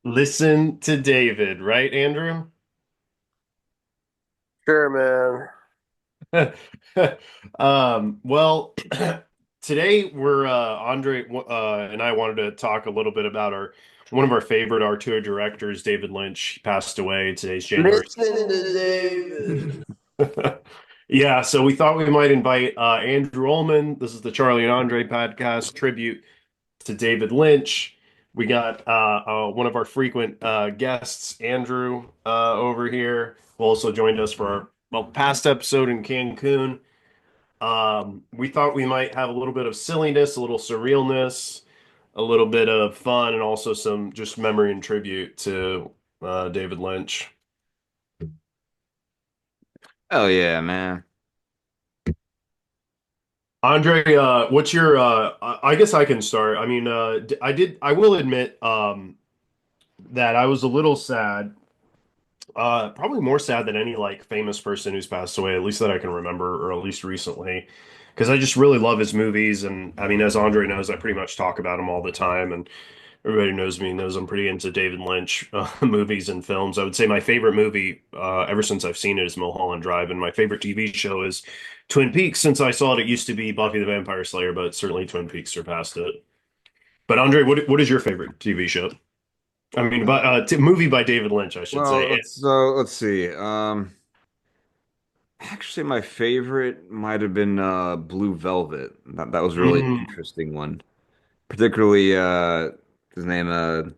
Listen to David, right, Andrew? Sure, man. Well, today we're Andre and I wanted to talk a little bit about our one of our favorite auteur directors, David Lynch. He passed away. Today's January. Listen to David. Yeah, so we thought we might invite Andrew Ullman. This is the Charlie and Andrei podcast tribute to David Lynch. We got one of our frequent guests, Andrew, over here, who also joined us for our past episode in Cancun. We thought we might have a little bit of silliness, a little surrealness, a little bit of fun, and also some just memory and tribute to David Lynch. Oh yeah, man. Andre, what's your I guess I can start. I mean, I will admit that I was a little sad. Probably more sad than any like famous person who's passed away, at least that I can remember, or at least recently, because I just really love his movies. And I mean, as Andre knows, I pretty much talk about him all the time, and everybody who knows me knows I'm pretty into David Lynch movies and films. I would say my favorite movie, ever since I've seen it, is Mulholland Drive, and my favorite TV show is Twin Peaks. Since I saw it, it used to be Buffy the Vampire Slayer, but certainly Twin Peaks surpassed it. But Andre, what is your favorite TV show? I mean, but movie by David Lynch, I should Well, say. let's see. Actually, my favorite might have been Blue Velvet. That was really an Mm. interesting one. Particularly his name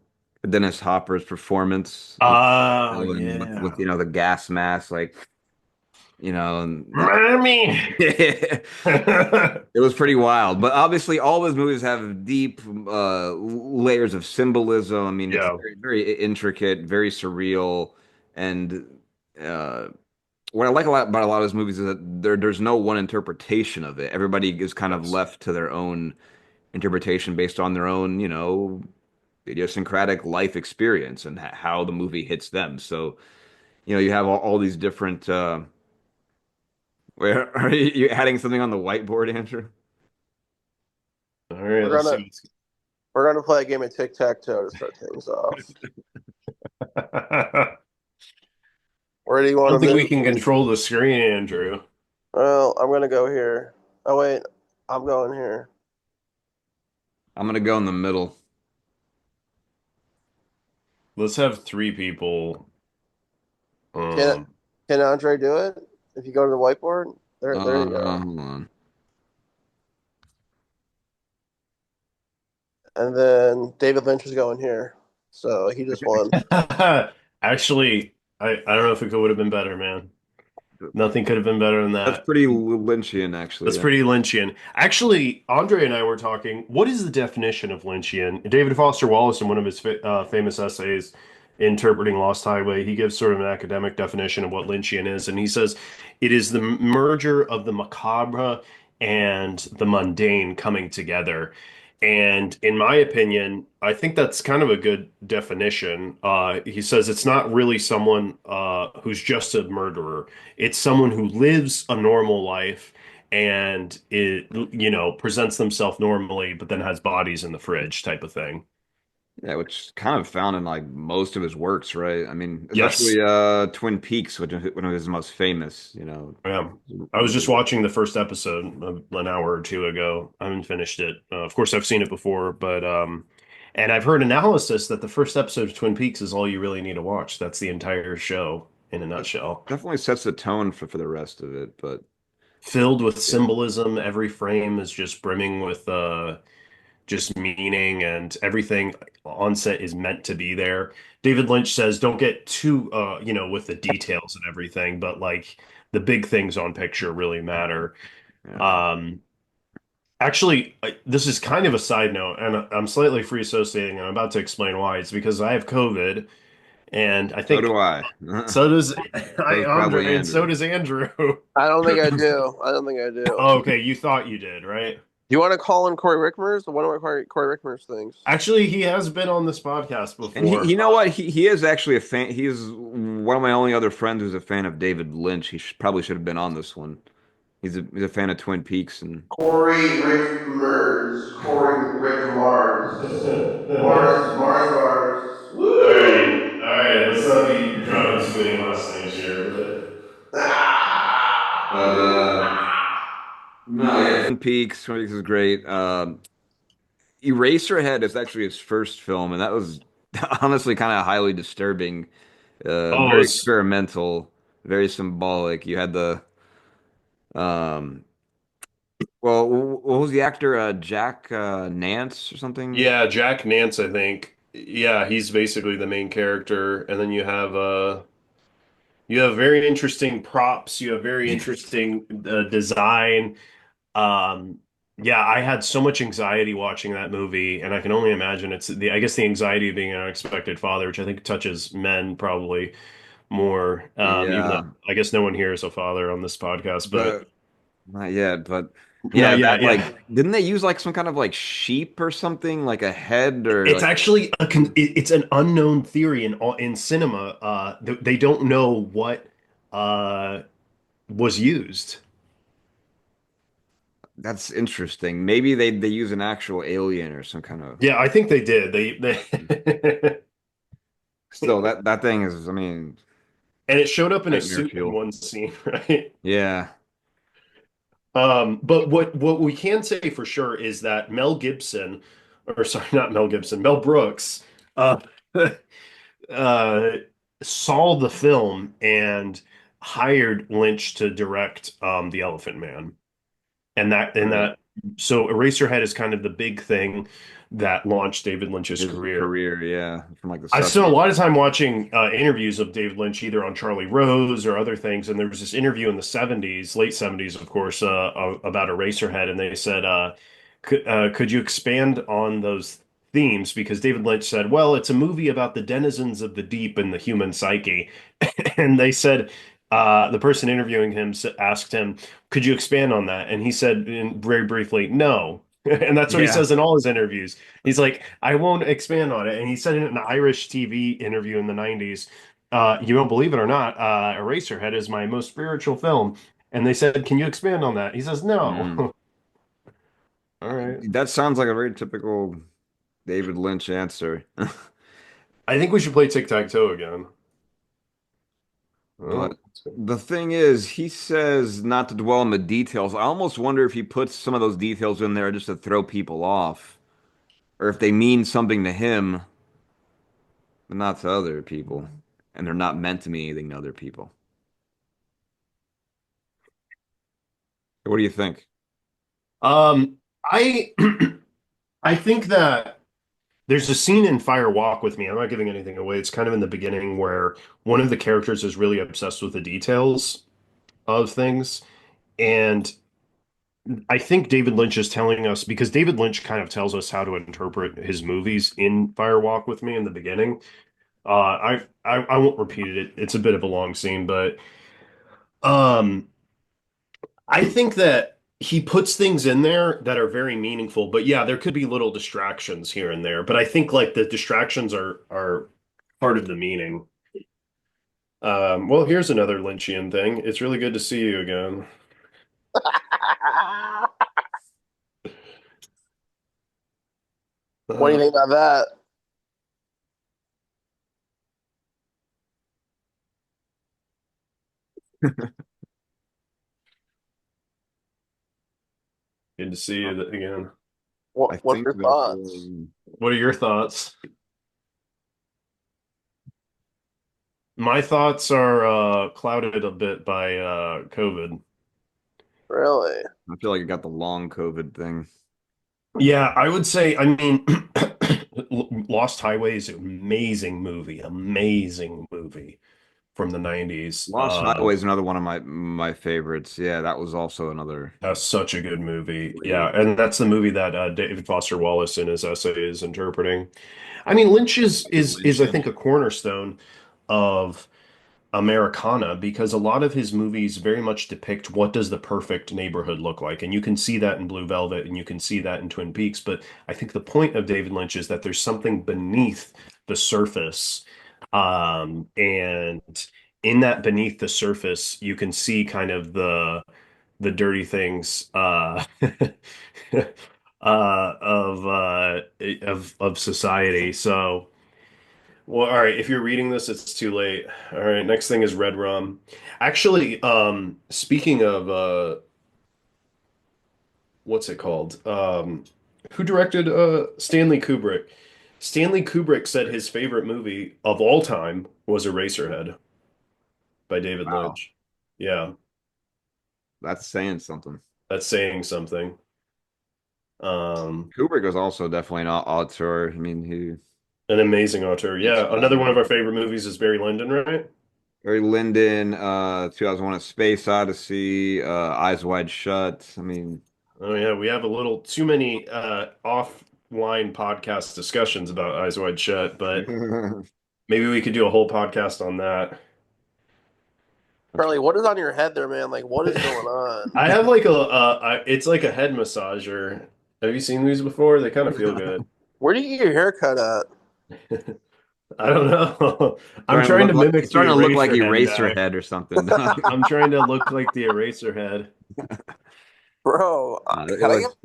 Dennis Hopper's performance Oh and with yeah, the gas mask and that mommy. it was pretty wild. But obviously, all those movies have deep layers of symbolism. I mean, it's Yeah, very intricate, very surreal, and uh, what I like a lot about a lot of those movies is that there's no one interpretation of it. Everybody is kind of yes. left to their own interpretation based on their own, idiosyncratic life experience and how the movie hits them. So, you have all these different. Where are you adding something on the whiteboard, Andrew? All right, We're let's gonna see what's. we're gonna play a game of tic-tac-toe to start things off. I Where do you want don't to think we move? can control the screen, Andrew. Well, I'm gonna go here. Oh wait, I'm going here. I'm gonna go in the middle. Let's have three people. Can Um, can Andre do it? If you go to the whiteboard, there you go. Hold on. And then David Lynch is going here, so he just won. actually, I don't know if it would have been better, man. Nothing could have been better than That's that. pretty Lynchian, actually. That's Yeah. pretty Lynchian. Actually, Andre and I were talking. What is the definition of Lynchian? David Foster Wallace, in one of his famous essays interpreting Lost Highway, he gives sort of an academic definition of what Lynchian is, and he says it is the merger of the macabre and the mundane coming together. And in my opinion, I think that's kind of a good definition. He says it's not really someone who's just a murderer. It's someone who lives a normal life and presents themselves normally, but then has bodies in the fridge type of thing. Yeah, which kind of found in like most of his works, right? I mean, Yes. especially Twin Peaks, which is one of his most famous. Yeah. I was just watching the first episode an hour or two ago. I haven't finished it. Of course, I've seen it before, but and I've heard analysis that the first episode of Twin Peaks is all you really need to watch. That's the entire show in a That nutshell. definitely sets the tone for the rest of it. But Filled with yeah, symbolism. Every frame is just brimming with just meaning, and everything on set is meant to be there. David Lynch says don't get too with the details and everything, but like the big things on picture really matter. yeah. Um Actually, this is kind of a side note, and I'm slightly free associating, and I'm about to explain why. It's because I have COVID, and I So do think I. so does So I, does probably Andre, and so Andrew. does Andrew. I don't think I do. I don't think I do. Oh, okay, you thought you did, right? Do you want to call in Corey Rickmers? One of my Corey Rickmers things. Actually, he has been on this podcast And he, before. you know what? He is actually a fan. He is one of my only other friends who's a fan of David Lynch. Probably should have been on this one. He's a fan of Twin Peaks and Corey Rick Mars. All Mars bars. right, Woo! all right. Let's not be dropping too many last names here, but but no, yeah, Twin Peaks is great. Eraserhead is actually his first film, and that was honestly kind of highly disturbing. oh, Very it's experimental, very symbolic. You had the um, well, what was the actor? Jack Nance or something? yeah, Jack Nance, I think. Yeah, he's basically the main character, and then you have very interesting props. You have very interesting design. Um, yeah, I had so much anxiety watching that movie, and I can only imagine I guess the anxiety of being an unexpected father, which I think touches men probably more. Even though Yeah, I guess no one here is a father on this podcast, but the not yet, but no, yeah, yeah, that yeah. like didn't they use like some kind of like sheep or something, like a head or It's like actually it's an unknown theory in cinema. They don't know what uh was used. that's interesting. Maybe they use an actual alien or some kind of Yeah, I think they did. They still that thing is, I mean, and it showed up in a nightmare suit in fuel. one scene, right? Yeah. But what we can say for sure is that Mel Gibson, or sorry, not Mel Gibson, Mel Brooks, uh, uh, saw the film and hired Lynch to direct The Elephant Man. And Right. that so Eraserhead is kind of the big thing that launched David Lynch's His career. career, yeah, from like the I spent a 70s. lot of time watching interviews of David Lynch, either on Charlie Rose or other things. And there was this interview in the 70s, late 70s, of course, about Eraserhead. And they said, could you expand on those themes? Because David Lynch said, well, it's a movie about the denizens of the deep and the human psyche. And they said, the person interviewing him asked him, could you expand on that? And he said, very briefly, no. And that's what he Yeah. says in all his interviews. He's like, I won't expand on it. And he said in an Irish TV interview in the 90s, you don't believe it or not, Eraserhead is my most spiritual film. And they said, can you expand on that? He says, no. Mm. All right. That sounds like a very typical David Lynch answer. I think we should play tic-tac-toe again. But Oh, the thing is, he says not to dwell on the details. I almost wonder if he puts some of those details in there just to throw people off, or if they mean something to him, but not to other people, and they're not meant to mean anything to other people. What do you think? I I think that there's a scene in Fire Walk with Me. I'm not giving anything away. It's kind of in the beginning where one of the characters is really obsessed with the details of things. And I think David Lynch is telling us because David Lynch kind of tells us how to interpret his movies in Fire Walk with Me in the beginning. I won't repeat it. It's a bit of a long scene, but um I think that he puts things in there that are very meaningful. But yeah, there could be little distractions here and there. But I think like the distractions are part of the meaning. Well, here's another Lynchian thing. It's really good to see you again. What do you Uh, think about that? Good to see you again. I What's think your that thoughts? was What are your thoughts? My thoughts are clouded a bit by COVID. Really? I feel like I got the long COVID thing. Yeah, I would say, I mean, Lost Highway is an amazing movie from the 90s. Lost Highway is another one of my favorites. Yeah, that was also another That's such a good movie. Yeah, great and that's the movie that David Foster Wallace in his essay is interpreting. I mean, Lynch is I Lynchian. think a cornerstone of Americana because a lot of his movies very much depict what does the perfect neighborhood look like. And you can see that in Blue Velvet and you can see that in Twin Peaks. But I think the point of David Lynch is that there's something beneath the surface. And in that beneath the surface, you can see kind of the dirty things of society. So, well, all right, if you're reading this, it's too late. All right, next thing is Red Rum. Actually, speaking of what's it called? Who directed Stanley Kubrick? Stanley Kubrick said his favorite movie of all time was Eraserhead by David Wow, Lynch. Yeah, that's saying something. that's saying something. Um, Kubrick was also definitely an auteur. I mean, he an amazing auteur. speaks Yeah, another one of volumes. our favorite movies is Barry Lyndon, right? Barry Lyndon, 2001: A Space Odyssey, Eyes Wide Shut. I mean, Oh yeah, we have a little too many offline podcast discussions about Eyes Wide Shut, but maybe we could do a whole podcast on that. Charlie, what is on your head there, man? Like, what is going on? I have like it's like a head massager. Have you seen these before? They kind of feel good. Where do you get your hair cut at? I don't know. I'm Trying to trying look to like mimic he's the starting to look like Eraserhead guy. Eraserhead or something. I'm trying to look like the Eraserhead. Bro, It can I get looks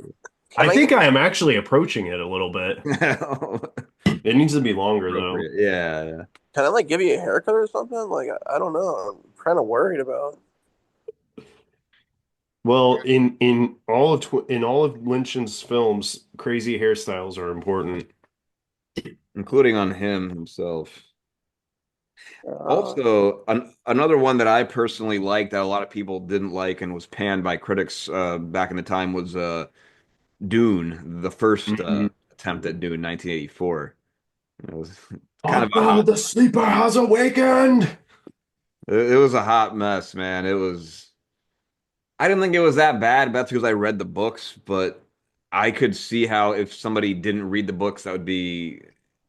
can I I get think I am actually approaching it a little bit. It needs to be longer though. appropriate. Yeah, yeah. can I like give you a haircut or something? Like I don't know. I'm kind of worried about. Well, in all of Lynch's films, crazy hairstyles are important. Including on him himself. Uh, Also, another one that I personally liked that a lot of people didn't like and was panned by critics back in the time was Dune, the first Mhm. attempt at Dune, 1984. It was kind of a Father, hot, the sleeper has awakened. it was a hot mess, man. It was. I didn't think it was that bad, but that's because I read the books. But I could see how if somebody didn't read the books, that would be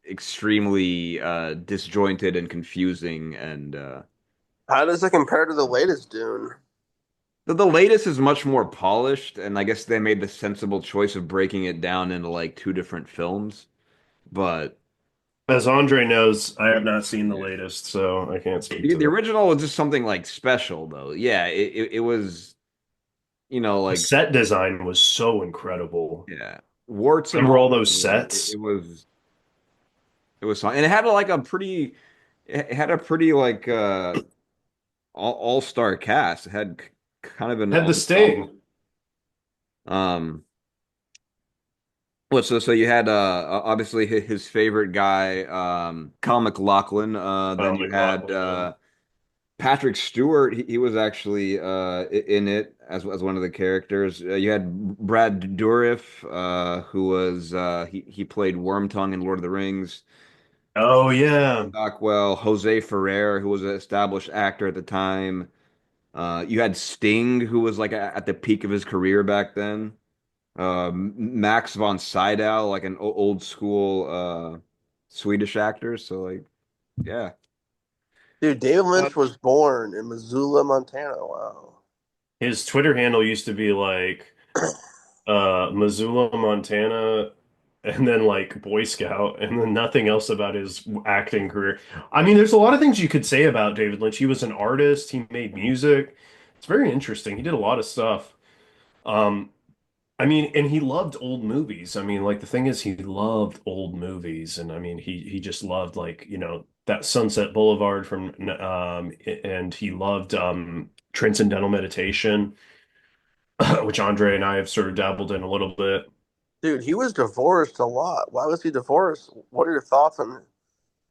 extremely disjointed and confusing and how does it compare to the latest Dune? the latest is much more polished, and I guess they made the sensible choice of breaking it down into like two different films. But As Andre knows, I have not seen the yeah. latest, so I can't speak to The that. original was just something like special, though. Yeah, it was, The like set design was so incredible. yeah, warts and Remember all. all those Yeah, sets? it was fun, and it had like it had a pretty like all-star cast. It had kind of an Had the ensemble. sting. Um, Well, so you had obviously his favorite guy, Kyle MacLachlan. Then Oh, you had McLaughlin, yeah. Patrick Stewart. He was actually in it as one of the characters. You had Brad Dourif, who was he played Wormtongue in Lord of the Rings. Oh yeah. Stockwell, Jose Ferrer, who was an established actor at the time. You had Sting, who was like at the peak of his career back then. Max von Sydow, like an old school Swedish actor. So like, yeah. Dude, David Uh, Lynch was born in Missoula, Montana. Wow. His Twitter handle used to be like Missoula, Montana, and then like Boy Scout, and then nothing else about his acting career. I mean, there's a lot of things you could say about David Lynch. He was an artist, he made music. It's very interesting. He did a lot of stuff. Um, I mean, and he loved old movies. I mean, like the thing is he loved old movies, and I mean he just loved like, that Sunset Boulevard and he loved Transcendental Meditation, which Andre and I have sort of dabbled in a little bit. Dude, he was divorced a lot. Why was he divorced? What are your thoughts on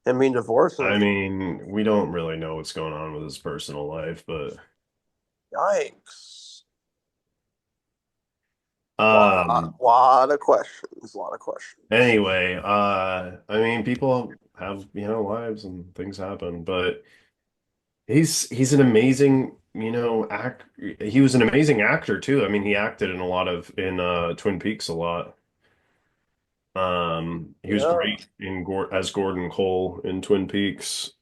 him being divorced? I And mean, we don't really know what's going on with his personal life, but yikes. um Lot of questions. A lot of questions. anyway, I mean people have, lives and things happen, but he's an amazing, he was an amazing actor too. I mean, he acted in a lot of in Twin Peaks a lot. He was Yeah. great as Gordon Cole in Twin Peaks.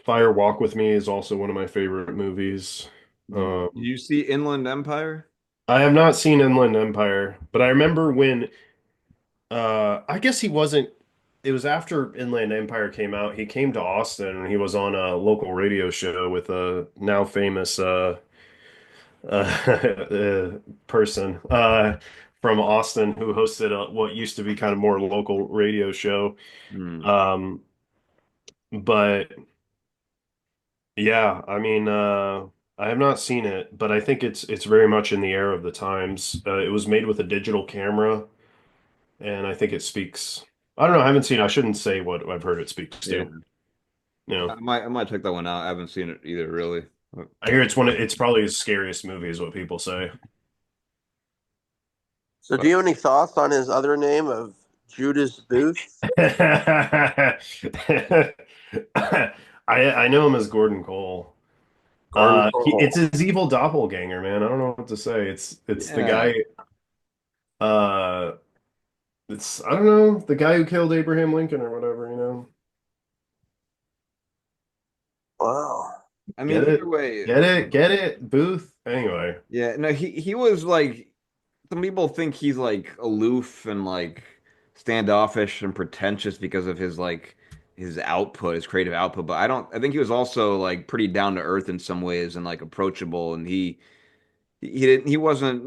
Fire Walk with Me is also one of my favorite movies. did you see Inland Empire? I have not seen Inland Empire, but I remember when I guess he wasn't it was after Inland Empire came out, he came to Austin and he was on a local radio show with a now famous person from Austin who hosted what used to be kind of more local radio show. Hmm. Um, but yeah, I mean, I have not seen it, but I think it's very much in the air of the times. It was made with a digital camera, and I think it speaks. I don't know. I haven't seen. I shouldn't say what I've heard it speaks Yeah. to. You know, I might check that one out. I haven't seen it either, really. I hear it's probably his scariest movie, is what people say. So, do you have any thoughts on his other name of Judas Booth? I know him as Gordon Cole. Gordon It's Cole. his evil doppelganger, man. I don't know what to say. It's the Yeah. guy. Uh, it's I don't know, the guy who killed Abraham Lincoln or whatever. Wow. I mean, Get either it, way, get it, Booth. Anyway. yeah. No, he was like some people think he's like aloof and like standoffish and pretentious because of his like his output, his creative output. But I don't. I think he was also like pretty down to earth in some ways and like approachable. And he didn't. He wasn't.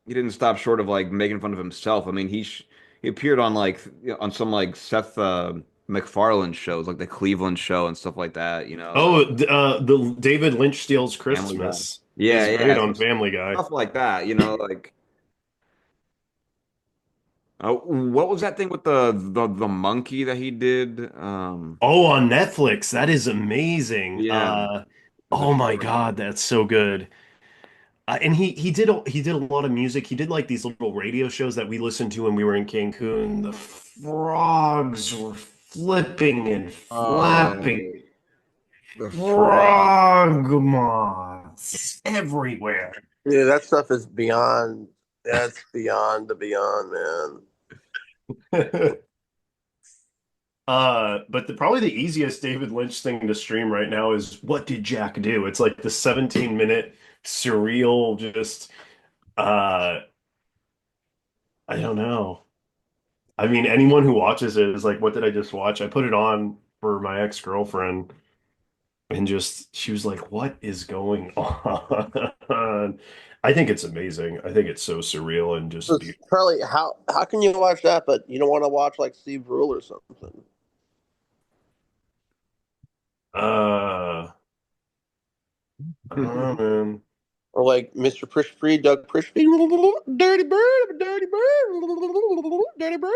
He didn't stop short of like making fun of himself. I mean, he appeared on like on some like Seth MacFarlane shows, like the Cleveland Show and stuff like that. Like Oh, the David Lynch Steals Family Guy. Christmas Yeah, is great yeah, on Family Guy. stuff like that. Like what was that thing with the monkey that he did? Oh, on Netflix, that is amazing. Yeah, the Oh my short. God, that's so good. And he did a lot of music. He did like these little radio shows that we listened to when we were in Cancun. The frogs were flipping and flapping. Oh, the frog. Frog moths everywhere. Yeah, that stuff is beyond. That's beyond the beyond, man. But probably the easiest David Lynch thing to stream right now is What Did Jack Do? It's like the 17-minute surreal, just uh, I don't know. I mean, anyone who watches it is like, what did I just watch? I put it on for my ex-girlfriend and just she was like, what is going on? I think it's amazing. I think it's so surreal and So, just beautiful. Charlie, how can you watch that, but you don't want to watch like Steve Rule or something, Uh, I don't know, man. or like Mr. Prishfree, Doug Prishfree, Dirty Bird, Dirty Bird, Dirty Bird,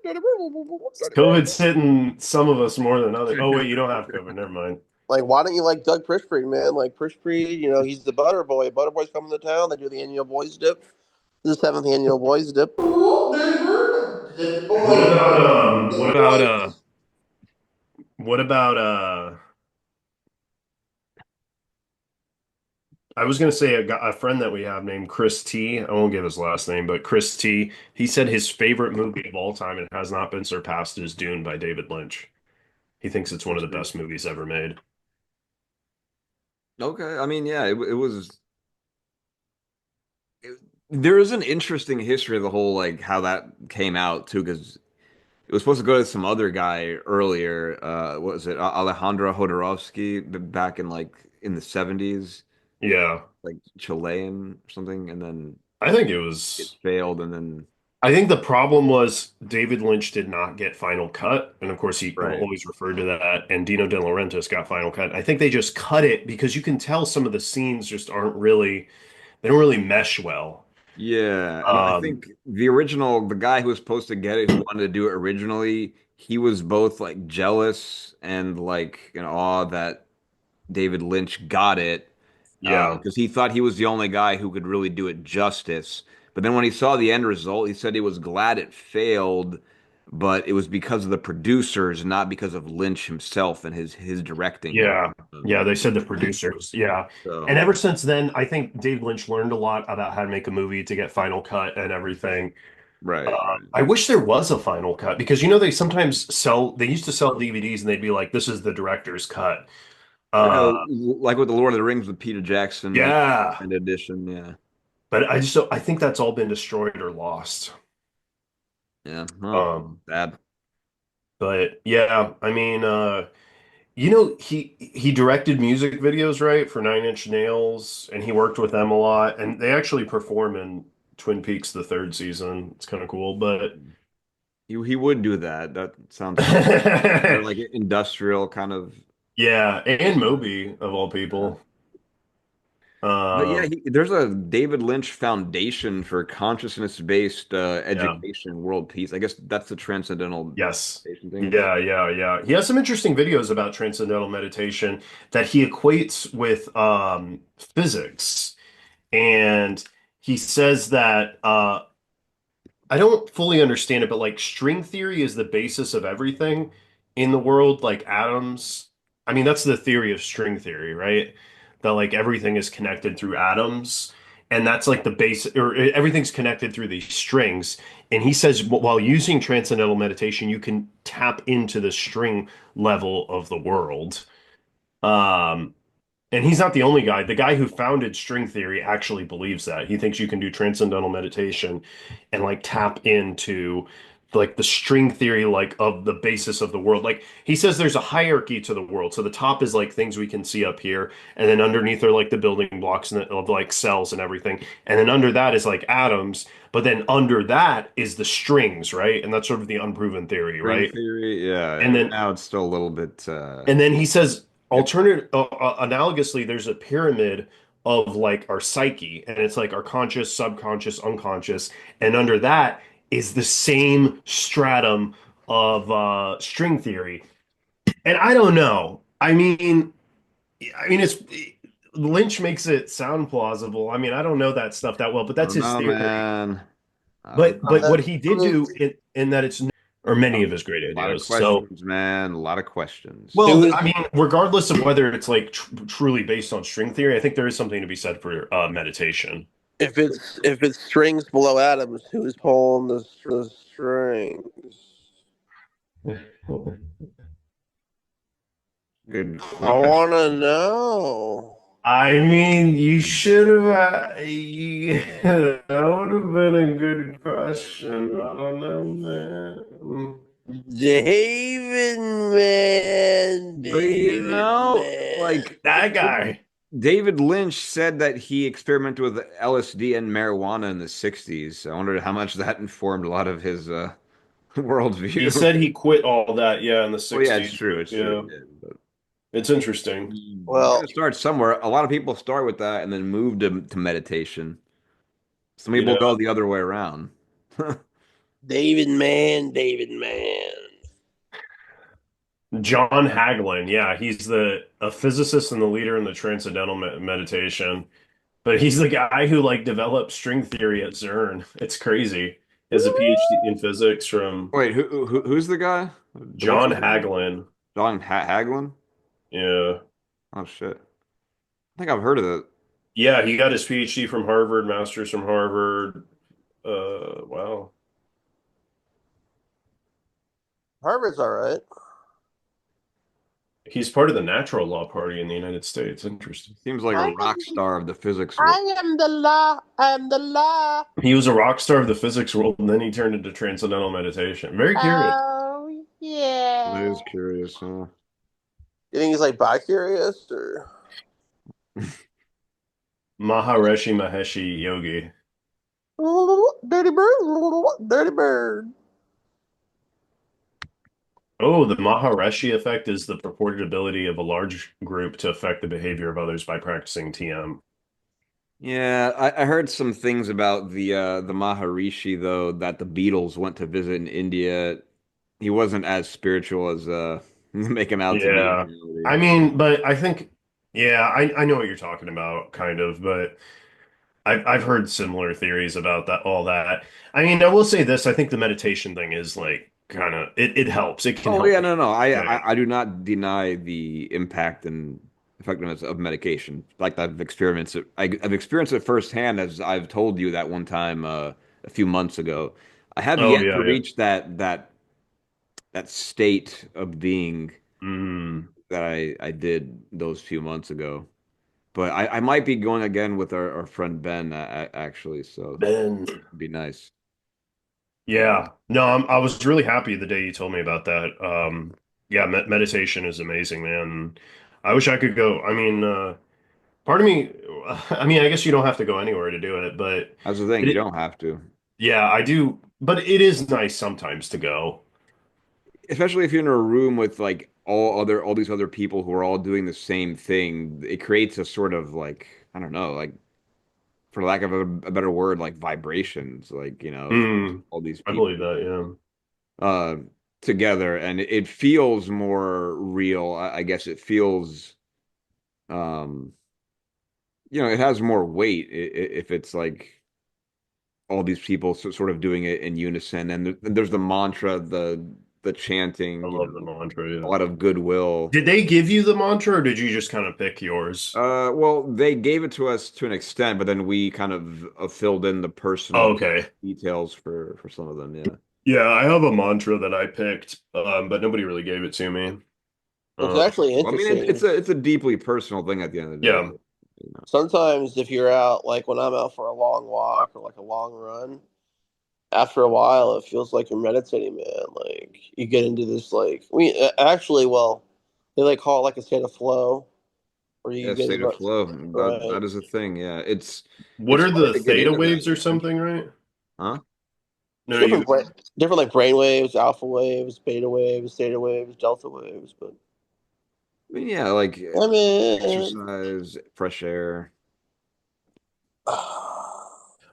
Dirty Bird, Dirty COVID's Bird. hitting some of us more than others. Oh wait, you don't have COVID. Never mind. Like, why don't you like Doug Prishfree, man? Like Prishfree, he's the Butter Boy. Butter Boy's coming to town. They do the annual Boys Dip, the seventh annual Boys Dip. Dirty Bird, Dirty What about Boy, Dirty Boy. what about I was gonna say a friend that we have named Chris T. I won't give his last name, but Chris T. He said his favorite movie of all time and has not been surpassed is Dune by David Lynch. He thinks it's one of the Interesting. best movies ever made. Okay, I mean, yeah, it was. It, there is an interesting history of the whole like how that came out too, because it was supposed to go to some other guy earlier. What was it? Alejandro Jodorowsky back in like in the 70s, Yeah. like Chilean or something, and then I think it it was failed, and then I think the problem was David Lynch did not get final cut, and of course he right. always referred to that. And Dino De Laurentiis got final cut. I think they just cut it because you can tell some of the scenes just aren't really they don't really mesh well. Yeah, and I Um, think the guy who was supposed to get it, who wanted to do it originally, he was both like jealous and like in awe that David Lynch got it, yeah, because he thought he was the only guy who could really do it justice. But then when he saw the end result, he said he was glad it failed, but it was because of the producers, not because of Lynch himself and his directing. yeah, yeah. They said the producers, yeah. And So ever since then, I think David Lynch learned a lot about how to make a movie to get final cut and everything. right, right. I wish there was a final cut because they sometimes they used to sell DVDs and they'd be like, this is the director's cut. Yeah, Uh, like with the Lord of the Rings with Peter Jackson, yeah, extended edition. Yeah, but I think that's all been destroyed or lost. yeah. Oh, Um, bad. but yeah, I mean, he directed music videos, right, for Nine Inch Nails, and he worked with them a lot, and they actually perform in Twin Peaks the third season. It's kind of cool, but He would do that. That sounds fun. Or like industrial kind of. yeah, and Moby of all Uh, people. but yeah, Um, there's a David Lynch Foundation for Consciousness-Based yeah, Education and World Peace. I guess that's the transcendental yes. meditation thing. Yeah, yeah, yeah. He has some interesting videos about transcendental meditation that he equates with physics. And he says that I don't fully understand it, but like string theory is the basis of everything in the world, like atoms. I mean, that's the theory of string theory, right? That like everything is connected through atoms, and that's like the base, or everything's connected through these strings. And he says while using transcendental meditation, you can tap into the string level of the world. Um, and he's not the only guy. The guy who founded string theory actually believes that. He thinks you can do transcendental meditation and like tap into like the string theory like of the basis of the world. Like he says there's a hierarchy to the world. So the top is like things we can see up here, and then underneath are like the building blocks of like cells and everything. And then under that is like atoms, but then under that is the strings, right? And that's sort of the unproven theory, String right? theory, yeah. And Even then now, it's still a little bit and then he says, iffy. alternative, analogously, there's a pyramid of like our psyche, and it's like our conscious, subconscious, unconscious, and under that is the same stratum of string theory. And I don't know. I mean, it's Lynch makes it sound plausible. I mean, I don't know that stuff that well, but I that's don't his know, theory. man. I don't But know. what he I did mean, do in that it's or A many of his great lot of ideas. So. questions, man. A lot of questions. it Well, was I mean, regardless of whether it's like truly based on string theory, I think there is something to be said for meditation. if it's strings below atoms, who's pulling the strings? Good I question. want to know. I mean, you should have. That would have been a good question. I don't know, man. David, man, But you David, know, man. like That guy. David Lynch said that he experimented with LSD and marijuana in the 60s. I wondered how much that informed a lot of his He worldview. said he quit all that, yeah, in the Well, yeah, it's 60s. true. It's true. Yeah, He did, but it's interesting. you got to Well, start somewhere. A lot of people start with that and then move to meditation. Some people Yeah. go the other way around. David, man, David, man. John Hagelin, yeah, he's the a physicist and the leader in the transcendental meditation. But he's the guy who like developed string theory at CERN. It's crazy. He has a PhD in physics from Wait, who's the guy? What's John his name? Hagelin. John Haglin? Yeah. Oh shit. I think I've heard of it. Yeah, he got his PhD from Harvard, master's from Harvard. Wow. Harvard's all right. He's part of the Natural Law Party in the United States. Interesting. Seems like a rock star of the physics world. I am the law. I am the law. He was a rock star of the physics world, and then he turned into transcendental meditation. Very curious. Oh That yeah. is curious, huh? You think he's like bi-curious or? Maharishi Maheshi Yogi. Dirty bird, dirty bird. Oh, the Maharishi effect is the purported ability of a large group to affect the behavior of others by practicing TM. Yeah, I heard some things about the Maharishi though that the Beatles went to visit in India. He wasn't as spiritual as make him out to be in Yeah. reality. I mean, but I think, yeah, I know what you're talking about, kind of, but I've heard similar theories about that, all that. I mean, I will say this, I think the meditation thing is like kind of it helps. It can Oh help yeah, you. no, no. I, Yeah. I I do not deny the impact and effectiveness of medication. Like I've experienced it firsthand, as I've told you that one time a few months ago. I have Oh yet to yeah, yeah. reach that state of being Mm. that I did those few months ago. But I might be going again with our friend Ben actually, so Ben. it'd be nice. Yeah. No, I was really happy the day you told me about that. Yeah, meditation is amazing, man. I wish I could go. I mean, part of me, I mean, I guess you don't have to go anywhere to do it, but That's the thing, you it, don't have to. yeah, I do. But it is nice sometimes to go. Especially if you're in a room with like all these other people who are all doing the same thing, it creates a sort of like, I don't know, like for lack of a better word, like vibrations, like, if Hmm. all these I believe people that, yeah. uh together, and it feels more real. I guess it feels um it has more weight if it's like all these people sort of doing it in unison, and there's the mantra, the I chanting, love the mantra, a yeah. lot of goodwill. Did they give you the mantra or did you just kind of pick yours? Well, they gave it to us to an extent, but then we kind of filled in the Oh, personal okay. details for some of them. Yeah. Yeah, I have a mantra that I picked, but nobody really gave it to me. It's Uh, actually Well, I mean, it's interesting. a deeply personal thing at the end of the day. yeah, Sometimes if you're out, like when I'm out for a long walk or like a long run, after a while it feels like you're meditating, man. Like you get into this like actually, well, they like call it like a state of flow where you Yeah, get state of in, flow. right. That is a thing. Yeah, what it's are hard the to get theta into that, waves or something, actually. right? Huh? No, It's no, you. different like brain waves, alpha waves, beta waves, theta waves, delta waves. But I mean, yeah, like I mean, exercise, fresh air.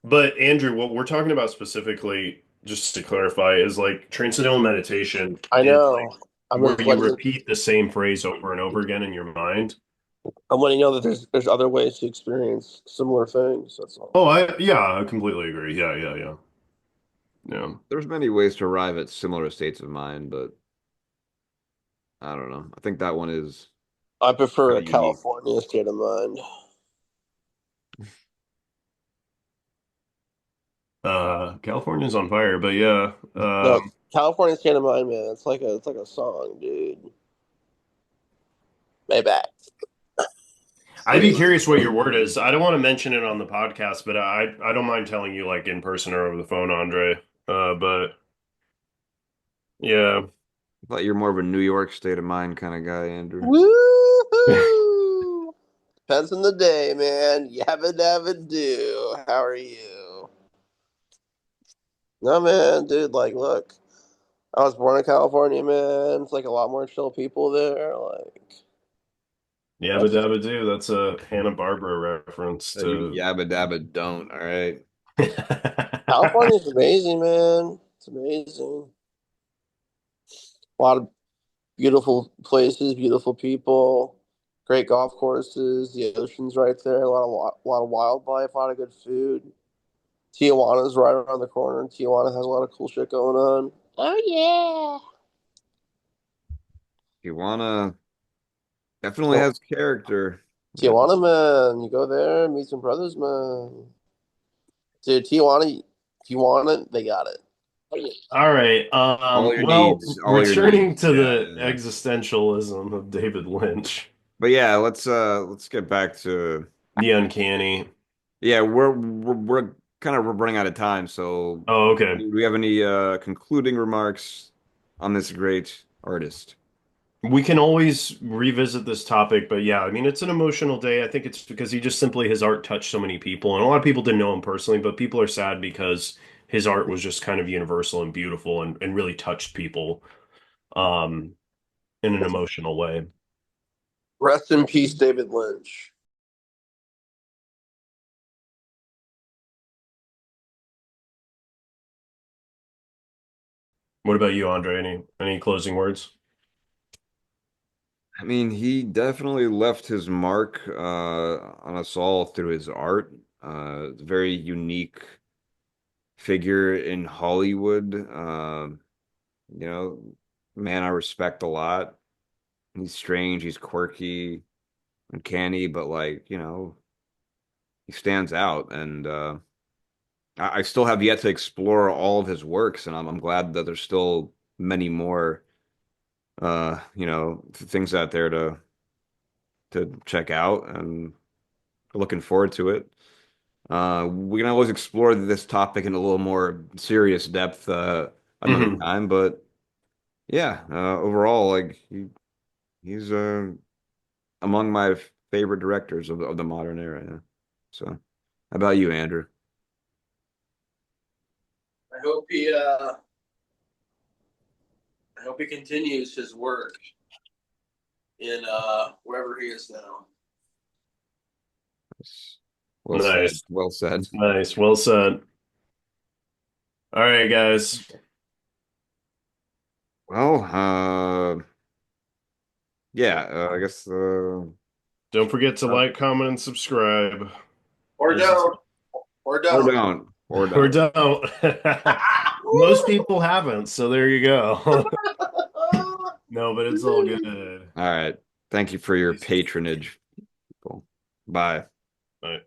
But Andrew, what we're talking about specifically, just to clarify, is like transcendental meditation I is know. like I'm where just you letting you. repeat the same phrase over and over again in your mind. I'm letting you know that there's other ways to experience similar things. That's all. Oh, yeah, I completely agree. Yeah, yeah, yeah. Yeah. There's many ways to arrive at similar states of mind, but I don't know. I think that one is I prefer kind a of unique. California state of mind. California's on fire, but yeah. No, California state of mind, man. It's like a song, dude. Maybe. I'd be curious what your word is. I don't want to mention it on the podcast, but I don't mind telling you like in person or over the phone, Andre. But yeah. I thought you're more of a New York state of mind kind of guy, Andrew. Woohoo! Depends on the day, man. Yabba dabba do. How are you? No, man, dude. Like, look, I was born in California, man. It's like a lot more chill people there. Like, Yabba that's Dabba Doo. That's a Hanna-Barbera reference You to. yabba dabba don't, all right? California's amazing, man. It's amazing. A lot of beautiful places, beautiful people, great golf courses. The ocean's right there. A lot of wildlife, a lot of good food. Tijuana's right around the corner. Tijuana has a lot of cool shit going on. Oh yeah. Tijuana definitely has character. Yeah. Tijuana, man. You go there, meet some brothers, man. Dude, Tijuana, they got it. Oh, yeah. All right. All your Well, needs, all your returning needs. to Yeah, the yeah, yeah. existentialism of David Lynch, But yeah, let's get back to the uncanny. yeah, we're kind of running out of time, so Oh, okay. do we have any concluding remarks on this great artist? We can always revisit this topic, but yeah, I mean, it's an emotional day. I think it's because he just simply his art touched so many people, and a lot of people didn't know him personally, but people are sad because his art was just kind of universal and beautiful and really touched people um in an emotional way. Rest in peace, David Lynch. What about you, Andre? Any closing words? I mean, he definitely left his mark on us all through his art. Very unique figure in Hollywood. Man I respect a lot. He's strange, he's quirky, uncanny, but like, he stands out. And I still have yet to explore all of his works, and I'm glad that there's still many more things out there to check out, and looking forward to it. We can always explore this topic in a little more serious depth another Hmm. time, but Yeah, overall, like he's among my favorite directors of the modern era. Yeah. So, how about you, Andrew? I hope I hope he continues his work in wherever he is now. Well said. Nice. Well said. Nice. Well said. All right, guys. Well, yeah, I guess Don't forget to like, comment, and subscribe. Or This is don't. Or or don't. don't or or don't. don't. Most people haven't, so there you go. No, but it's all good. All right. Thank you for your Peace. patronage, people. Bye. Bye.